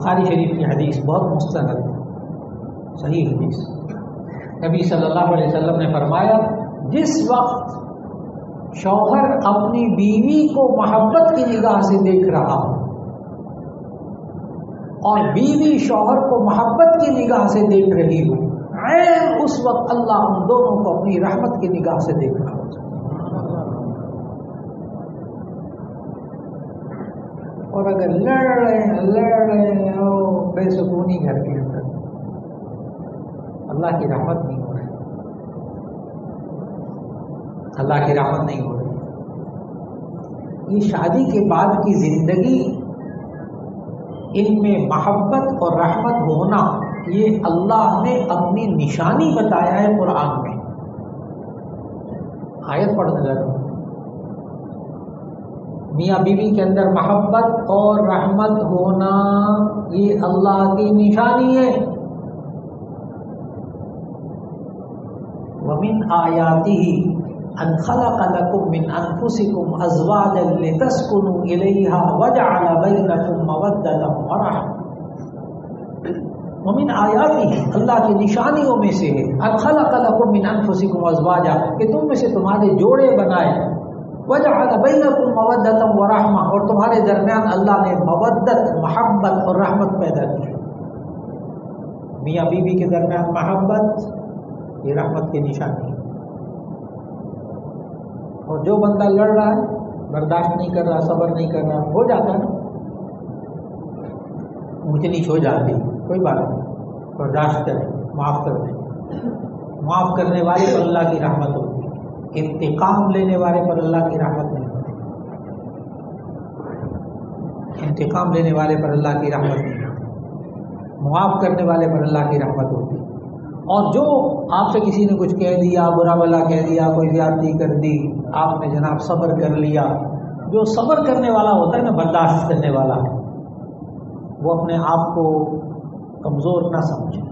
بخاری شریف کی حدیث بہت مستند صحیح حدیث. نبی صلی اللہ علیہ وسلم نے فرمایا جس وقت شوہر اپنی بیوی کو محبت کی نگاہ سے دیکھ رہا ہو اور بیوی شوہر کو محبت کی نگاہ سے دیکھ رہی ہو، اس وقت اللہ ان دونوں کو اپنی رحمت کی نگاہ سے دیکھ رہا ہو. اور اگر لڑ رہے ہیں بے سکونی گھر کے اندر، اللہ کی رحمت نہیں ہو رہی، اللہ کی رحمت نہیں ہو رہی. یہ شادی کے بعد کی زندگی، ان میں محبت اور رحمت ہونا، یہ اللہ نے اپنی نشانی بتایا ہے قرآن میں. آیت پڑھنے لگا، میاں بیوی کے اندر محبت اور رحمت ہونا یہ اللہ کی نشانی ہے. وَمِنْ آيَاتِهِ أَنْ خَلَقَ لَكُم مِّنْ أَنفُسِكُمْ أَزْوَاجًا لِتَسْكُنُوا إِلَيْهَا وَجَعَلَ بَيْنَكُم مَّوَدَّةً وَرَحْمَةً. وَمِنْ آيَاتِهِ، اللہ کی نشانیوں میں سے ہے، أَنْ خَلَقَ لَكُم مِّنْ أَنفُسِكُمْ أَزْوَاجًا، کہ تم میں سے تمہارے جوڑے بنائے، وَجَعَلَ بَيْنَكُم مَّوَدَّةً وَرَحْمَةً، اور تمہارے درمیان اللہ نے مودت، محبت اور رحمت پیدا کی. میاں بیوی کے درمیان محبت یہ رحمت کی نشانی ہے. اور جو بندہ لڑ رہا ہے، برداشت نہیں کر رہا، صبر نہیں کر رہا، ہو جاتا ہے نا، اونچ نیچ ہو جاتی، کوئی بات نہیں، برداشت کریں، معاف کر دیں. معاف کرنے والے پر اللہ کی رحمت ہوتی ہے، انتقام لینے والے پر اللہ کی رحمت نہیں ہوتی. انتقام لینے والے پر اللہ کی رحمت نہیں ہوتی، معاف کرنے والے پر اللہ کی رحمت ہوتی. اور جو آپ سے کسی نے کچھ کہہ دیا، برا بلا کہہ دیا، کوئی زیادتی کر دی، آپ نے جناب صبر کر لیا. جو صبر کرنے والا ہوتا ہے نا، برداشت کرنے والا، وہ اپنے آپ کو کمزور نہ سمجھے.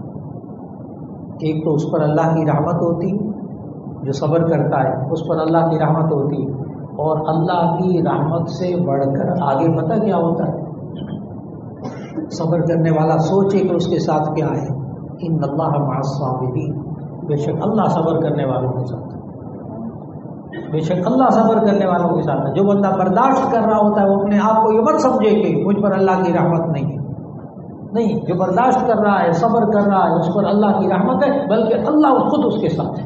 ایک تو اس پر اللہ کی رحمت ہوتی، جو صبر کرتا ہے اس پر اللہ کی رحمت ہوتی. اور اللہ کی رحمت سے بڑھ کر آگے پتہ کیا ہوتا ہے؟ صبر کرنے والا سوچے کہ اس کے ساتھ کیا ہے. ان اللہ مع الصابرین، بے شک اللہ صبر کرنے والوں کے ساتھ ہے، بے شک اللہ صبر کرنے والوں کے ساتھ ہے. جو بندہ برداشت کر رہا ہوتا ہے وہ اپنے آپ کو یہ مت سمجھے کہ مجھ پر اللہ کی رحمت نہیں ہے. نہیں، جو برداشت کر رہا ہے، صبر کر رہا ہے، اس پر اللہ کی رحمت ہے، بلکہ اللہ خود اس کے ساتھ ہے.